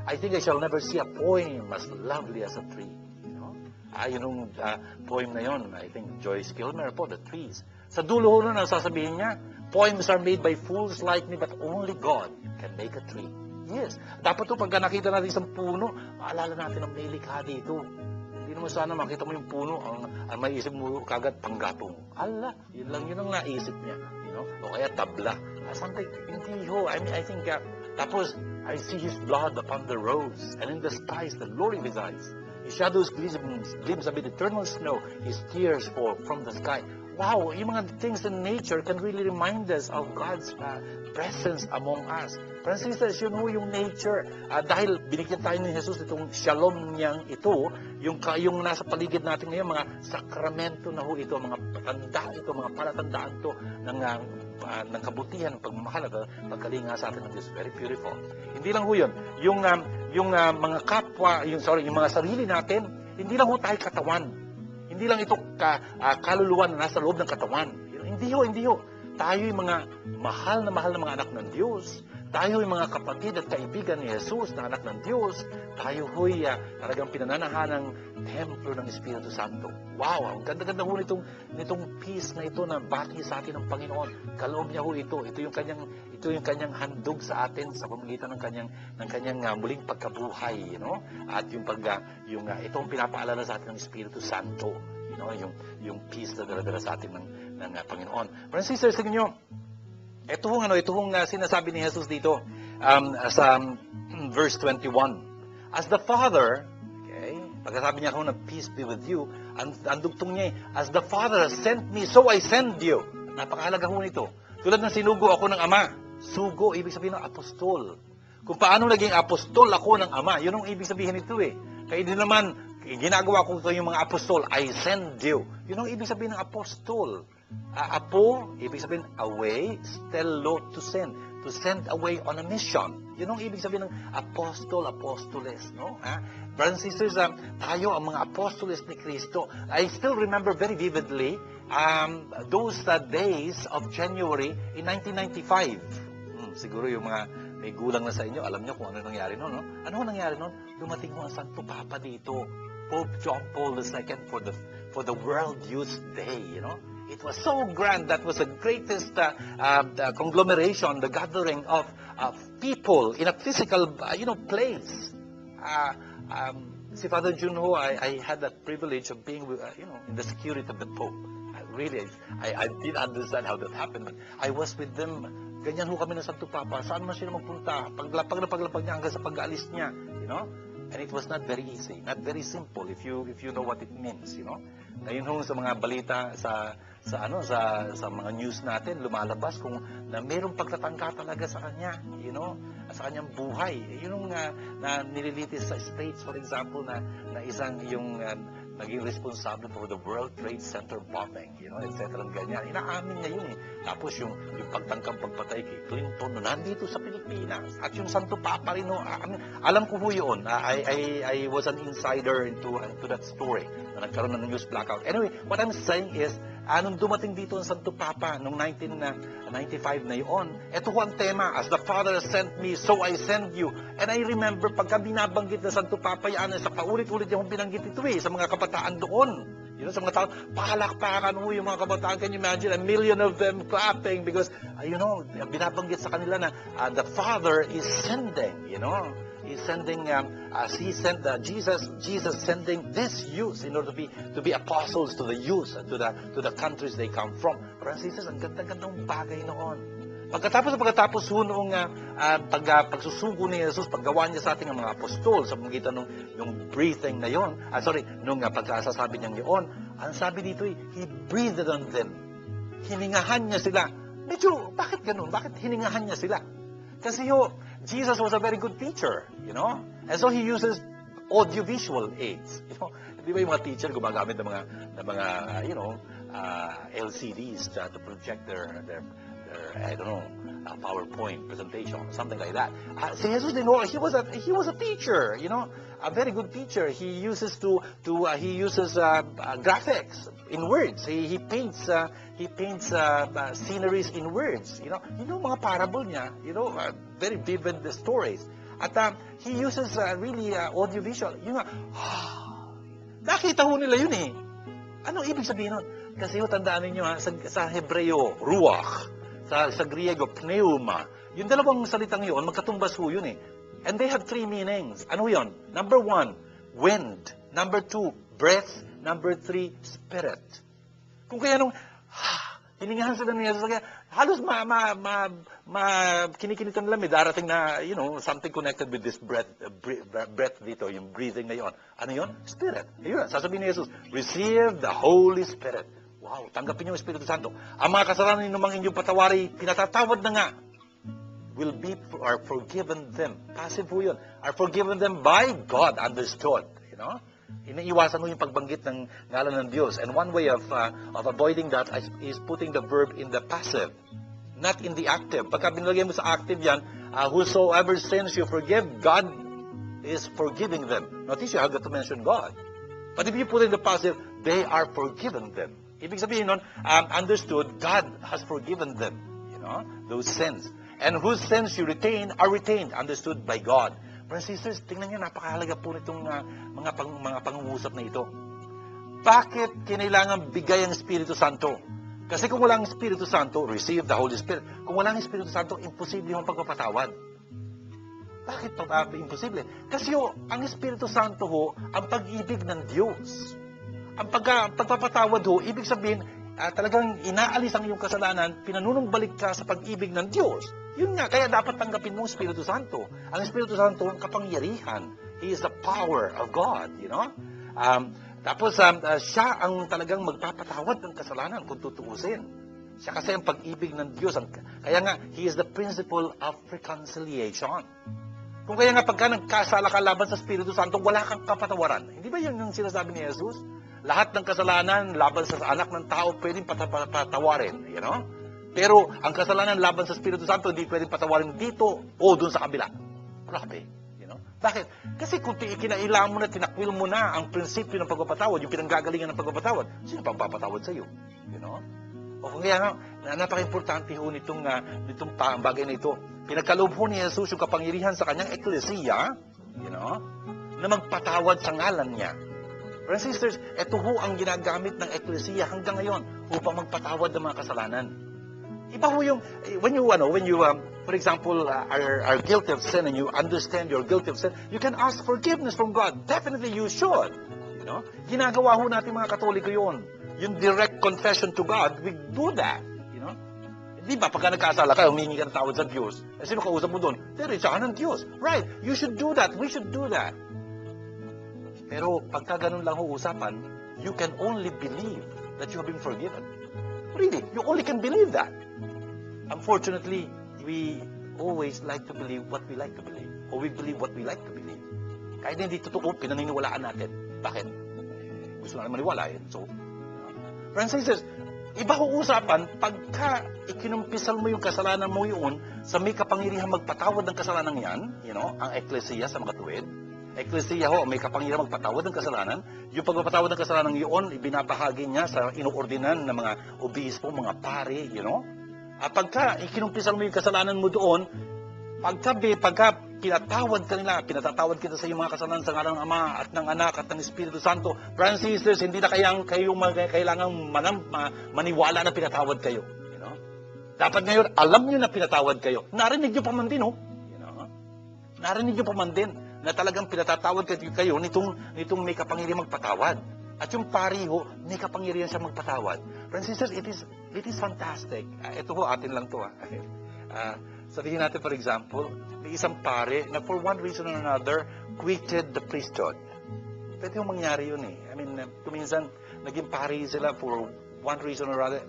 Speaker 1: I think I shall never see a poem as lovely as a tree. Yung poem na yon, I think Joyce Kilmer po, The Trees. Sa dulo nun, ang sasabihin niya, poems are made by fools like me, but only God can make a tree. Yes. Dapat to, pagka nakita natin isang puno, maalala natin ang may likha dito. Hindi naman sana makita mo yung puno, ang maisip mo kagad, panggatong. Ala, yun lang yun ang naisip niya. O kaya tabla. Something, hindi ho. I mean, I think, tapos, I see His blood upon the rose, and in the skies the glory of His eyes. His shadows glimpse amid eternal snow. His tears fall from the sky. Wow, yung mga things in nature can really remind us of God's presence among us. Friends and sisters, yun ho yung nature. Dahil binigyan tayo ni Jesus itong shalom niyang ito, yung nasa paligid natin ngayon, mga sakramento na ho ito, mga patanda ito, mga palatandaan to ng kabutihan, ng pagmamahal at pagkalinga sa atin ng Diyos. Very beautiful. Hindi lang ho yun. Yung mga kapwa, yung mga sarili natin, hindi lang ho tayo katawan. Hindi lang ito kaluluwa na nasa loob ng katawan. Hindi ho. Tayo yung mga mahal na mga anak ng Diyos. Tayo yung mga kapatid at kaibigan ni Jesus na anak ng Diyos. Tayo ho'y talagang pinananahan ng templo ng Espiritu Santo. Wow, ang ganda-ganda ho nitong peace na ito na bati sa atin ng Panginoon. Kaloob niya ho ito. Ito yung kanyang handog sa atin sa pamamagitan ng kanyang muling pagkabuhay, At itong pinapaalala sa atin ng Espiritu Santo, yung peace na dala-dala sa atin ng Panginoon. Friends and sisters, tingnan niyo, ito hong sinasabi ni Jesus dito sa verse 21. As the Father, okay, pagkasabi niya na peace be with you, ang dugtong niya, as the Father has sent me, so I send you. Napakahalaga ho nito. Tulad ng sinugo ako ng Ama. Sugo, ibig sabihin ng apostol. Kung paano naging apostol ako ng Ama, yun ang ibig sabihin nito eh. Kaya din naman, ginagawa ko yung mga apostol, I send you. Yun ang ibig sabihin ng apostol. Apo, ibig sabihin away, stello, to send away on a mission. Yun ang ibig sabihin ng apostol, apostoles, no? Brothers and sisters, tayo ang mga apostoles ni Kristo. I still remember very vividly those days of January in 1995. Siguro yung mga may gulang na sa inyo, alam niyo kung ano nangyari noon, no? Ano nangyari noon? Dumating mo ang Santo Papa dito, Pope John Paul II for the World Youth Day, It was so grand. That was the greatest conglomeration, the gathering of people in a physical, place. Si Father Junho, I had that privilege of being, in the security of the Pope. I didn't understand how that happened, but I was with them. Ganyan ho kami ng Santo Papa. Saan man sila magpunta? Paglapag niya hanggang sa pag-aalis niya, And it was not very easy, not very simple if you know what it means, Ngayon ho sa mga balita sa mga news natin lumalabas kung na mayroong pagtatangka talaga sa kanya, sa kanyang buhay. Yun na nililitis sa States, for example, na isang yung naging responsable for the World Trade Center bombing, etc. Ganyan. Inaamin niya yun eh. Tapos yung pagtangkang pagpatay kay Clinton na nandito sa Pilipinas. At yung Santo Papa rin, alam ko yun. I was an insider into that story na nagkaroon ng news blackout. Anyway, what I'm saying is, nung dumating dito ang Santo Papa noong 1995 na yun, ito ho ang tema, as the Father sent me, so I send you. And I remember, pagka binabanggit na Santo Papa yan, sa paulit-ulit yung binanggit ito sa mga kabataan doon. Sa mga tao, palakpakan ho yung mga kabataan. Can you imagine? 1 million of them clapping because, binabanggit sa kanila na the Father is sending, He's sending, He sent Jesus sending this youth in order to be apostles to the youth and to the countries they come from. Francis, ang ganda-gandang bagay noon. Pagkatapos noong pagsusugo ni Jesus, paggawa niya sa ating mga apostol sa pamagitan ng breathing na yon, nung pagkasasabi niya yon, ang sabi dito He breathed on them. Hiningahan niya sila. Medyo, bakit ganun? Bakit hiningahan niya sila? Kasi Jesus was a very good teacher, And so He uses audiovisual aids. Di ba yung mga teacher gumagamit ng mga LCDs to project their I don't know, PowerPoint presentation, something like that. Si Jesus didn't know. He was a teacher, a very good teacher. He uses graphics in words. He paints sceneries in words. Mga parable niya. Very vivid stories. At he uses really audiovisual. Nakita ho nila yun eh. Ano ibig sabihin nun? Kasi tandaan ninyo sa Hebreo, ruach. Sa Griego, pneuma. Yung dalawang salitang yun, magkatumbas ho yun eh. And they have 3 meanings. Ano yun? Number 1, wind. Number 2, breath. Number 3, spirit. Kung kaya hiningahan sila ni Jesus, halos kinikinitan nila, may darating na, something connected with this breath dito, yung breathing na yon. Ano yon? Spirit. Ayun, sasabihin ni Jesus, receive the Holy Spirit. Wow, tanggapin niyo yung Espiritu Santo. Ang mga kasalanan ninyo inyong patawari, pinatatawad na nga, are forgiven them. Passive po yun. Are forgiven them by God, understood. Iniiwasan mo yung pagbanggit ng ngalan ng Diyos. And one way of avoiding that is putting the verb in the passive, not in the active. Pagka binilagay mo sa active yan, whosoever sins you forgive, God is forgiving them. Notice you have got to mention God. But if you put in the passive, they are forgiven them. Ibig sabihin nun, understood, God has forgiven them. Those sins. And whose sins you retain are retained, understood by God. Brothers and sisters, tingnan niyo, napakahalaga po nitong mga pangungusap na ito. Bakit kinailangan bigay ang Espiritu Santo? Kasi kung walang Espiritu Santo, receive the Holy Spirit. Kung walang Espiritu Santo, imposible yung pagpapatawad. Bakit imposible? Kasi ang Espiritu Santo ang pag-ibig ng Diyos. Ang pagpapatawad ibig sabihin, talagang inaalis ang iyong kasalanan, pinanunong-balik ka sa pag-ibig ng Diyos. Yun nga, kaya dapat tanggapin mo ang Espiritu Santo. Ang Espiritu Santo ang kapangyarihan. He is the power of God, Tapos, siya ang talagang magpapatawad ng kasalanan kung tutuusin. Siya kasi ang pag-ibig ng Diyos. Kaya nga, He is the principle of reconciliation. Kung kaya nga pagka nagkasala ka laban sa Espiritu Santo, wala kang kapatawaran. Hindi ba yun yung sinasabi ni Jesus? Lahat ng kasalanan laban sa anak ng tao pwedeng patawarin, Pero ang kasalanan laban sa Espiritu Santo hindi pwedeng patawarin dito o doon sa kabila. Grabe, Bakit? Kasi kung kinailangan mo na, tinakwil mo na ang prinsipyo ng pagpapatawad, yung pinanggagalingan ng pagpapatawad, sino pang papatawad sa iyo? O kung kaya napaka-importante nitong bagay na ito. Pinagkaloob ni Jesus yung kapangyarihan sa kanyang eklesiya, na magpatawad sa ngalan niya. Brothers and sisters, ito ang ginagamit ng eklesiya hanggang ngayon upang magpatawad ng mga kasalanan. Iba yung, when you for example, are guilty of sin and you understand you're guilty of sin, you can ask forgiveness from God. Definitely you should. Ginagawa natin mga Katoliko yun. Yung direct confession to God, we do that. Di ba, pagka nagkasala ka, humingi ka ng tawad sa Diyos, sino kausap mo doon? Diretsahan ng Diyos. Right, you should do that. We should do that. Pero pagka ganun lang usapan, you can only believe that you have been forgiven. Really, you only can believe that. Unfortunately, we always like to believe what we like to believe. Or we believe what we like to believe. Kahit hindi totoo, pinaniniwalaan natin. Bakit? Gusto na naman maniwala. So, friends and sisters, iba usapan pagka ikinumpisal mo yung kasalanan mo yun sa may kapangyarihan magpatawad ng kasalanan yan, ang eklesiya sa mga tuwid. Eklesiya may kapangyarihan magpatawad ng kasalanan. Yung pagpapatawad ng kasalanan yun, ibinabahagi niya sa inuordinan ng mga obispo, mga pari, At pagka ikinumpisal mo yung kasalanan mo doon, pagka pinatawad ka nila, pinatatawad kita sa iyong mga kasalanan sa ngalan ng Ama at ng Anak at ng Espiritu Santo. Brothers and sisters, hindi na kailangang maniwala na pinatawad kayo. Dapat ngayon, alam nyo na pinatawad kayo. Narinig nyo pa man din, Narinig nyo pa man din na talagang pinatatawad kayo nitong may kapangyarihan magpatawad. At yung pari may kapangyarihan siya magpatawad. Brothers and sisters, it is fantastic. Ito atin lang to. Sabihin natin, for example, may isang pare na for one reason or another, quitted the priesthood. Pwede yung mangyari yun I mean, kuminsan, naging pari sila for one reason or other,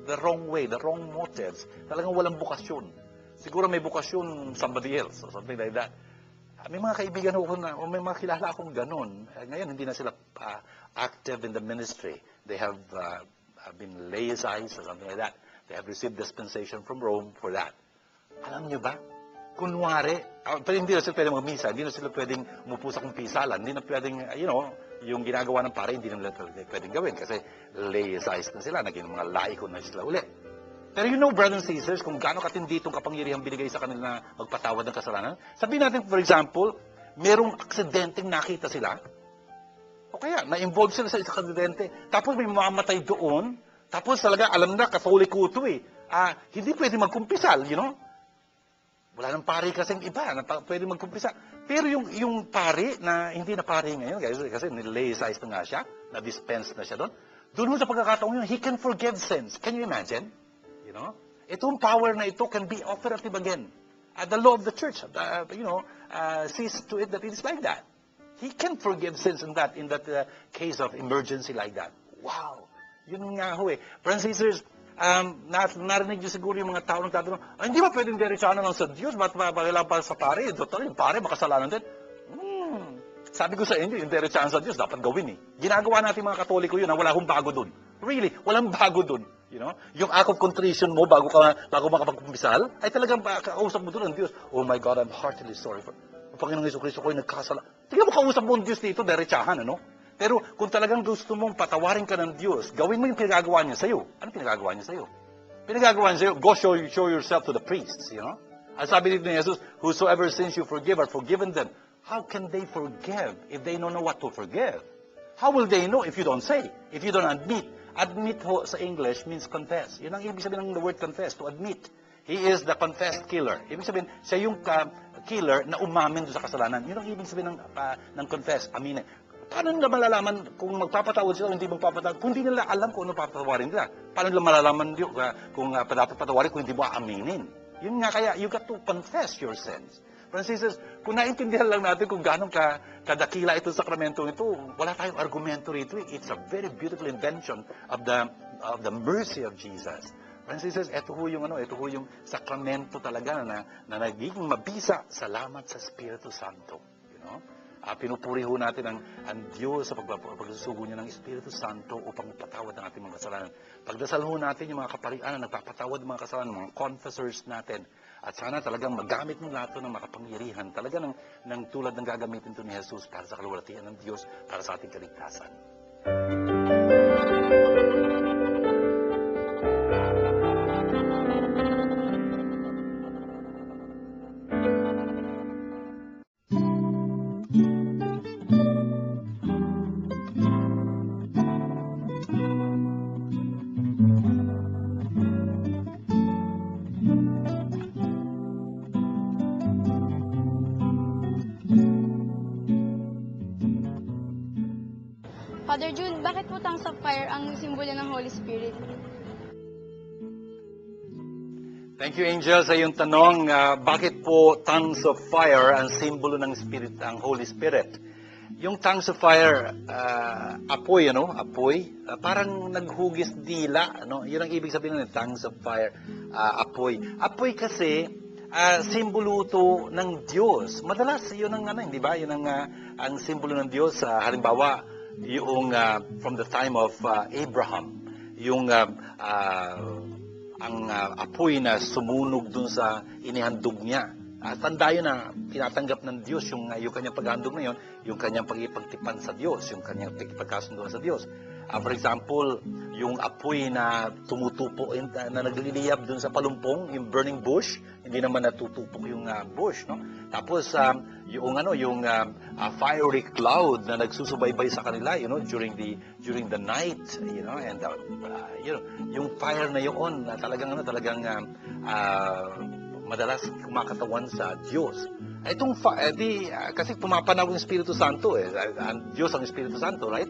Speaker 1: the wrong way, the wrong motives. Talagang walang bukasyon. Siguro may bukasyon somebody else or something like that. May mga kaibigan o may mga kilala akong ganun. Ngayon, hindi na sila active in the ministry. They have been laicized or something like that. They have received dispensation from Rome for that. Alam niyo ba? Kunwari, pero hindi na sila pwedeng magmisa, hindi na sila pwedeng umupo sa kumpisalan, hindi na pwedeng, yung ginagawa ng pare, hindi na nila pwedeng gawin kasi laicized na sila, naging mga laiko na sila uli. Pero brothers and sisters, kung gaano katindi itong kapangyarihang binigay sa kanila na magpatawad ng kasalanan, sabihin natin, for example, merong aksidenteng nakita sila, o kaya, na-involve sila sa isang aksidente, tapos may mamatay doon, tapos talaga, alam na, Katoliko ito hindi pwede magkumpisal, Wala nang pari kasing iba na pwede magkumpisa. Pero yung pari na hindi na pari ngayon, kasi nilaicized na nga siya, na-dispense na siya doon sa pagkakataon yun, he can forgive sins. Can you imagine? Itong power na ito can be operative again. The law of the church, sees to it that it is like that. He can forgive sins in that case of emergency like that. Wow! Yun nga ho eh. Brothers and sisters, narinig niyo siguro yung mga tao nagtatanong, hindi ba pwedeng diretsahan lang sa Diyos? Ba't kailangan pa sa pare? Total, yung pare, makasalanan din. Sabi ko sa inyo, yung diretsahan sa Diyos, dapat gawin eh. Ginagawa natin mga Katoliko yun, wala akong bago dun. Really, walang bago dun. Yung act of contrition mo bago makapagpumisal, ay talagang kausap mo dun ang Diyos. Oh my God, I'm heartily sorry for... Panginoong Jesucristo ko ay nagkasala. Tingnan mo, kausap mo ang Diyos dito, diretsahan, ano? Pero kung talagang gusto mong patawarin ka ng Diyos, gawin mo yung pinagagawa niya sa'yo. Ano pinagagawa niya sa'yo? Pinagagawa niya sa'yo, go show yourself to the priests, Ang sabi dito ni Jesus, whosoever sins you forgive are forgiven them. How can they forgive if they don't know what to forgive? How will they know if you don't say? If you don't admit? Admit ho sa English means confess. Yun ang ibig sabihin ng the word confess, to admit. He is the confessed killer. Ibig sabihin, siya yung killer na umamin doon sa kasalanan. Yun ang ibig sabihin ng confess, aminin. Paano nila malalaman kung magpapatawad sila o hindi magpapatawad? Kung hindi nila alam kung ano papatawarin nila. Paano nila malalaman kung dapat patawarin kung hindi mo aaminin? Yun nga kaya, you got to confess your sins. Francis, kung naintindihan lang natin kung gano'ng kadakila itong sakramento ito, wala tayong argumento rito. It's a very beautiful invention of the mercy of Jesus. Francis, ito ho yung sakramento talaga na nagiging mabisa salamat sa Espiritu Santo. Pinupuri ho natin ang Diyos sa pagsusugo niya ng Espiritu Santo upang patawad ng ating mga kasalanan. Pagdasal ho natin yung mga kaparian na nagpapatawad ng mga kasalanan, mga confessors natin. At sana talagang magamit mo lahat ng makapangyarihan, talaga ng tulad ng gagamitin ito ni Jesus para sa kaluwalhatian ng Diyos, para sa ating kaligtasan.
Speaker 3: Father June, bakit po tongues of fire ang simbolo ng Holy Spirit?
Speaker 1: Thank you, Angel, sa iyong tanong. Bakit po tongues of fire ang simbolo ng Spirit, ang Holy Spirit? Yung tongues of fire, apoy, apoy. Parang naghugis dila, Yun ang ibig sabihin ng tongues of fire, apoy. Apoy kasi, simbolo to ng Diyos. Madalas, yun ang hindi ba? Yun ang simbolo ng Diyos. Halimbawa, yung from the time of Abraham, yung ang apoy na sumunog dun sa inihandog niya. Tanda yun na tinatanggap ng Diyos yung kanyang paghandog na yun, yung kanyang pagpagtipan sa Diyos, yung kanyang pagkasunduan sa Diyos. For example, yung apoy na tumutupo, na nagliliyab dun sa palumpong, yung burning bush, hindi naman natutupok yung bush, Tapos yung fiery cloud na nagsusubaybay sa kanila, during the night, and yung fire na yun na talagang madalas kumakatawan sa Diyos. Itong kasi pumapanaw yung Espiritu Santo ang Diyos ang Espiritu Santo, right?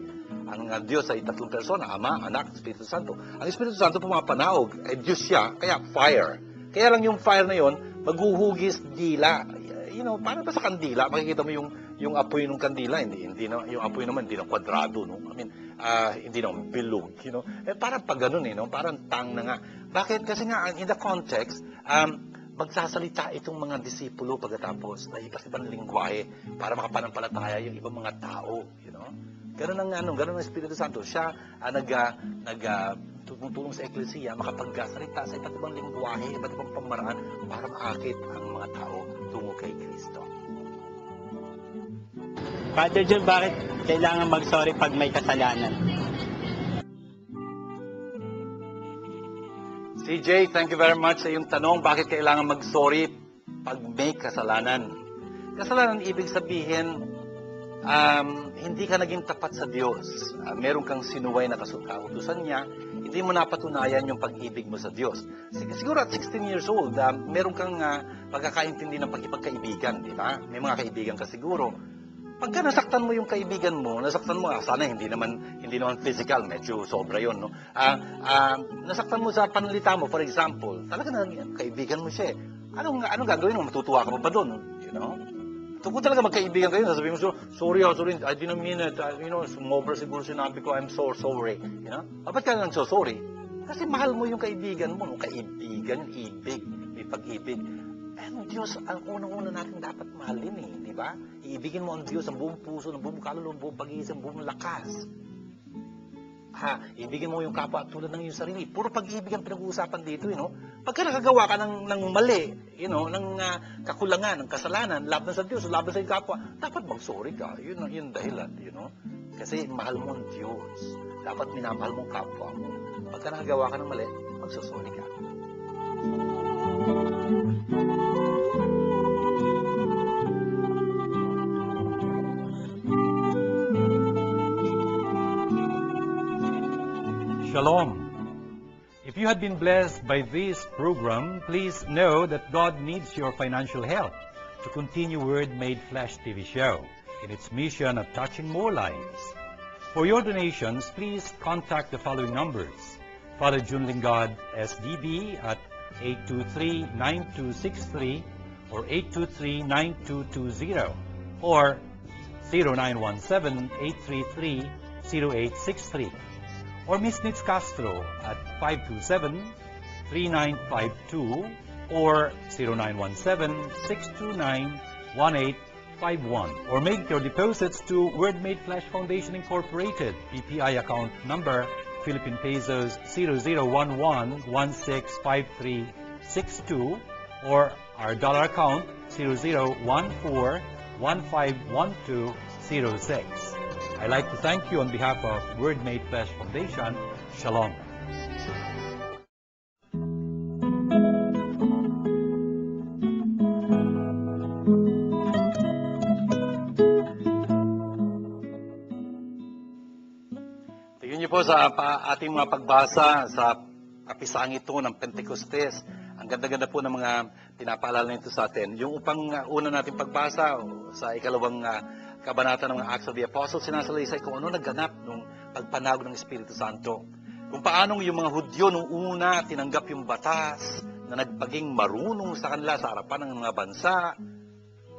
Speaker 1: Ang Diyos ay tatlong persona, Ama, Anak, Espiritu Santo. Ang Espiritu Santo pumapanaog, Diyos siya, kaya fire. Kaya lang yung fire na yon maghuhugis dila. Parang ba sa kandila, makikita mo yung apoy ng kandila, hindi na, yung apoy naman hindi na kwadrado, hindi na bilog, parang pag ganun, parang tang na nga. Bakit? Kasi nga, in the context, magsasalita itong mga disipulo pagkatapos na iba't ibang lingwahe para makapanampalataya yung ibang mga tao, Ganun ang Espiritu Santo. Siya tumutulong sa Eklesiya, makapagsalita sa iba't ibang lingwahe, iba't ibang pamaraan para maakit ang mga tao tungo kay Kristo.
Speaker 4: Father John, bakit kailangan mag-sorry pag may kasalanan?
Speaker 1: CJ, thank you very much sa iyong tanong. Bakit kailangan mag-sorry pag may kasalanan? Kasalanan, ibig sabihin, hindi ka naging tapat sa Diyos. Meron kang sinuway na kautusan niya, hindi mo napatunayan yung pag-ibig mo sa Diyos. Siguro at 16 years old, meron kang pagkakaintindi ng pagkipagkaibigan, di ba? May mga kaibigan ka siguro. Pagka nasaktan mo yung kaibigan mo, sana hindi naman physical, medyo sobra yun, no? Nasaktan mo sa panalita mo, for example, talaga na kaibigan mo siya eh. Anong gagawin mo? Matutuwa ka pa ba doon? You know? Kung talaga magkaibigan kayo, sabihin mo, sorry, I didn't mean it. Sumobra siguro sinabi ko, I'm so sorry. You know? Ba't ka nang so sorry? Kasi mahal mo yung kaibigan mo. Kaibigan, ibig, may pag-ibig. Ang Diyos, ang unang-una natin dapat mahalin eh, di ba? Iibigin mo ang Diyos, ang buong puso, ang buong kaluluwa, ang buong pag-iisip, ang buong lakas. Ibigin mo yung kapwa tulad ng iyong sarili. Puro pag-ibig ang pinag-uusapan dito, Pagka nakagawa ka ng mali, ng kakulangan, ng kasalanan, laban sa Diyos, laban sa iyong kapwa, dapat mag-sorry ka. Yun ang dahilan, Kasi mahal mo ang Diyos. Dapat minamahal mo ang kapwa mo. Pagka nakagawa ka ng mali, magsasorry ka.
Speaker 5: Shalom. If you had been blessed by this program, please know that God needs your financial help to continue Word Made Flesh TV show in its mission of touching more lives. For your donations, please contact the following numbers. Father Jun Lingard, SDB at 823-9263 or 823-9220 or 0917-833-0863. Or Miss Nitz Castro at 527-3952 or 0917-629-1851. Or make your deposits to Word Made Flesh Foundation Incorporated, PPI account number Philippine Pesos 0011165362 or our dollar account 0014151206. I'd like to thank you on behalf of Word Made Flesh Foundation. Shalom.
Speaker 1: Tingnan niyo po sa ating mga pagbasa sa kapisang ito ng Pentecostes. Ang ganda-ganda po ng mga pinapaalala nito sa atin. Yung una nating pagbasa sa ikalawang kabanata ng mga Acts of the Apostles, sinasalaysay kung ano nagganap nung pagpanagod ng Espiritu Santo. Kung paanong yung mga Hudyo nung una tinanggap yung batas na nagpaging marunong sa kanila sa harapan ng mga bansa.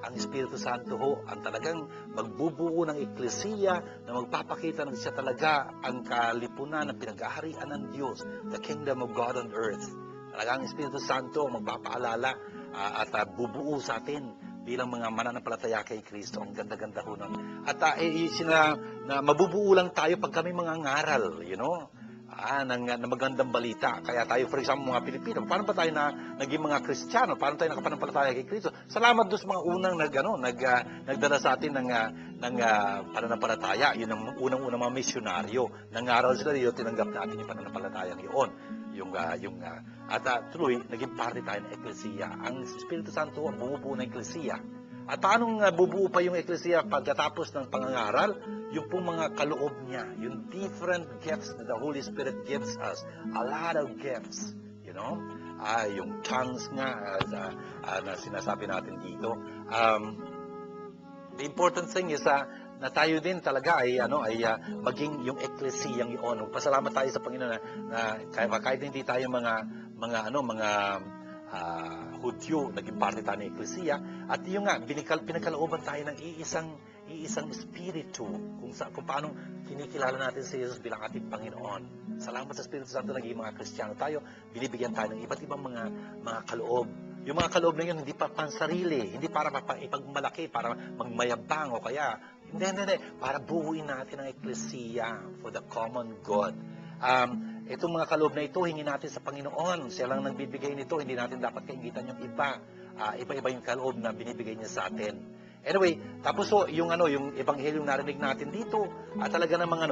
Speaker 1: Ang Espiritu Santo ho ang talagang magbubuo ng eklesiya na magpapakita ng siya talaga ang kalipunan ng pinag-aharian ng Diyos, the kingdom of God on earth. Talagang ang Espiritu Santo magpapaalala at bubuo sa atin bilang mga mananampalataya kay Kristo. Ang ganda-ganda ho nun. At na mabubuo lang tayo pag kami mga ngaral, ng magandang balita. Kaya tayo, for example, mga Pilipino, paano pa tayo naging mga Kristiyano? Paano tayo nakapanampalataya kay Kristo? Salamat doon sa mga unang nagdala sa atin ng pananampalataya. Yun ang unang-unang mga misyonaryo. Nangaral sila, yun, tinanggap natin yung pananampalataya yun. At tuloy, naging parte tayo ng eklesiya. Ang Espiritu Santo ang bumubuo ng eklesiya. At paano bubuo pa yung eklesiya pagkatapos ng pangangaral? Yung pong mga kaloob niya, yung different gifts that the Holy Spirit gives us. A lot of gifts, yung tongues nga, na sinasabi natin dito. The important thing is na tayo din talaga ay maging yung eklesiyang iyon. Pasalamat tayo sa Panginoon na kahit hindi tayo mga Hudyo, naging parte tayo ng eklesiya, at yung pinagkalooban tayo ng iisang espiritu kung paano kinikilala natin si Jesus bilang ating Panginoon. Salamat sa Espiritu Santo, naging mga Kristiyano tayo, binibigyan tayo ng iba't ibang mga kaloob. Yung mga kaloob na yun, hindi pa pansarili, hindi para ipagmalaki, para magmayabang o kaya, hindi, para buuin natin ang eklesiya for the common good. Itong mga kaloob na ito, hingin natin sa Panginoon. Siya lang nagbibigay nito, hindi natin dapat kaingitan yung iba. Iba-iba yung kaloob na binibigay niya sa atin. Anyway, tapos yung ebanghelyo narinig natin dito, talaga namang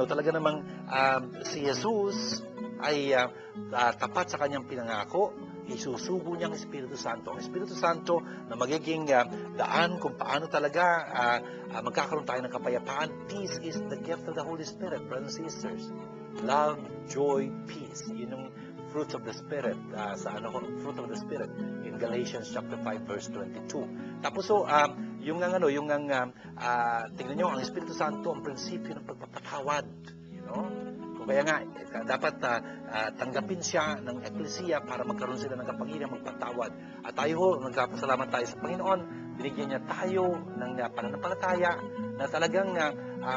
Speaker 1: si Jesus ay tapat sa kanyang pinangako. Isusugo niya ang Espiritu Santo. Ang Espiritu Santo na magiging daan kung paano talaga magkakaroon tayo ng kapayapaan. Peace is the gift of the Holy Spirit, brothers and sisters. Love, joy, peace. Yun yung fruits of the Spirit, fruit of the Spirit in Galatians chapter 5 verse 22. Tapos tingnan nyo, ang Espiritu Santo, ang prinsipyo ng pagpapatawad. Kung kaya nga, dapat tanggapin siya ng Eklesiya para magkaroon sila ng kapangyarihan magpatawad. At tayo, nagpapasalamat tayo sa Panginoon, binigyan niya tayo ng pananampalataya na talagang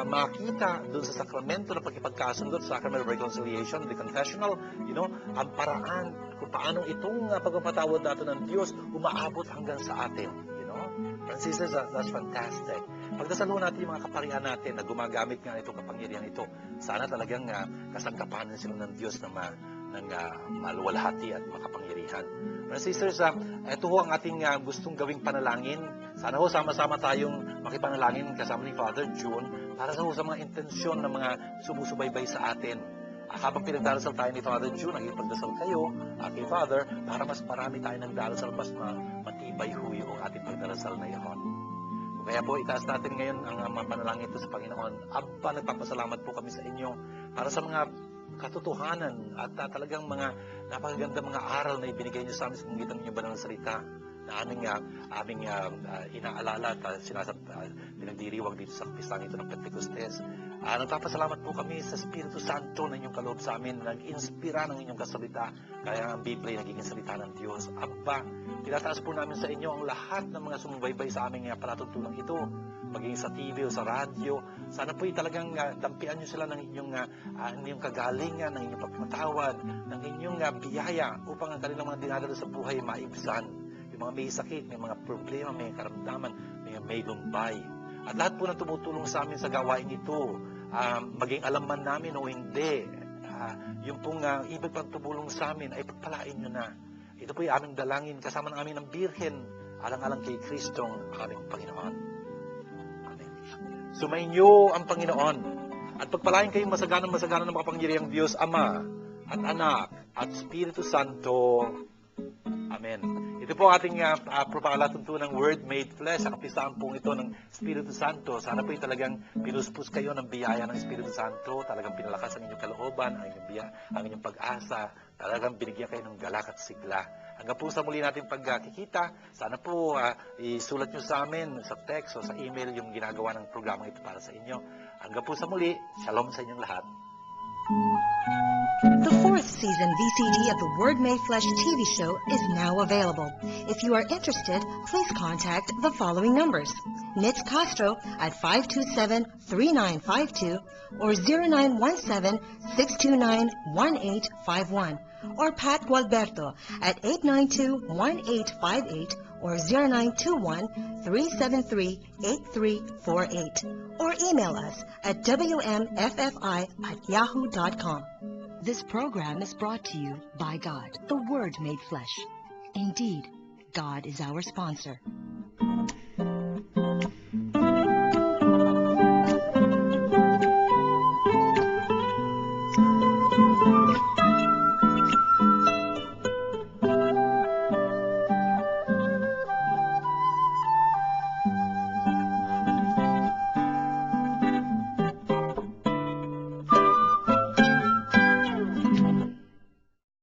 Speaker 1: makita doon sa sakramento ng pagkipagkasundo, sacrament of reconciliation, the confessional, ang paraan kung paano itong pagpapatawad natin ng Diyos umaabot hanggang sa atin. Sisters, that's fantastic. Pagdasaluhan natin yung mga kaparihan natin na gumagamit nga itong kapangyarihan ito. Sana talagang kasangkapanan sila ng Diyos ng maluwalhati at makapangyarihan. Sisters, ito ho ang ating gustong gawing panalangin. Sana ho sama-sama tayong makipanalangin kasama ni Father June para sa mga intensyon ng mga sumusubaybay sa atin. Habang pinagdarasal tayo ni Father June, nagipagdasal kayo, kay Father, para mas marami tayo ng darasal, mas matibay ho yung ating pagdarasal na iyon. Kaya po, itaas natin ngayon ang mga panalangin ito sa Panginoon. Aba, nagpapasalamat po kami sa inyo para sa mga katotohanan at talagang mga napakaganda mga aral na ibinigay niyo sa amin sa pagitan ng banal na salita na aming inaalala at pinagdiriwang dito sa kapistahan ito ng Pentecostes. Nagpapasalamat po kami sa Espiritu Santo na inyong kaloob sa amin, nag-inspira ng inyong kasalita, kaya ang Biblia ay nagiging salita ng Diyos. Aba, tinataas po namin sa inyo ang lahat ng mga sumubaybay sa aming palatuntunan ito, maging sa TV o sa radyo. Sana po talagang dampian nyo sila ng inyong kagalingan, ng inyong pagpatawad, ng inyong biyaya upang ang kanilang mga dinadala sa buhay maibsan. Yung mga may sakit, may mga problema, may karamdaman, may lumbay. At lahat po na tumutulong sa amin sa gawain ito, maging alam man namin o hindi, yung pong ibig pang tumulong sa amin ay pagpalain nyo na. Ito po yung aming dalangin kasama ng aming ng Birhen, alang-alang kay Kristong aming Panginoon. Amen. Sumainyo ang Panginoon at pagpalain kayong masaganang ng makapangyarihang Diyos, Ama at Anak at Espiritu Santo. Amen. Ito po ating propagalatuntunang Word Made Flesh, sa kapistahan pong ito ng Espiritu Santo. Sana po talagang pinuspos kayo ng biyaya ng Espiritu Santo, talagang pinalakas ang inyong kalooban, ang inyong pag-asa, talagang binigyan kayo ng galak at sigla. Hanggang po sa muli natin pagkikita, sana po isulat nyo sa amin, sa text o sa email yung ginagawa ng programa ito para sa inyo. Hanggang po sa muli, shalom sa inyong lahat.
Speaker 2: The fourth season VCD of the Word Made Flesh TV show is now available. If you are interested, please contact the following numbers. Nitz Castro at 527-3952 or 0917-629-1851 or Pat Gualberto at 892-1858 or 0921-373-8348 or email us at wmffi@yahoo.com. This program is brought to you by God, the Word Made Flesh. Indeed, God is our sponsor.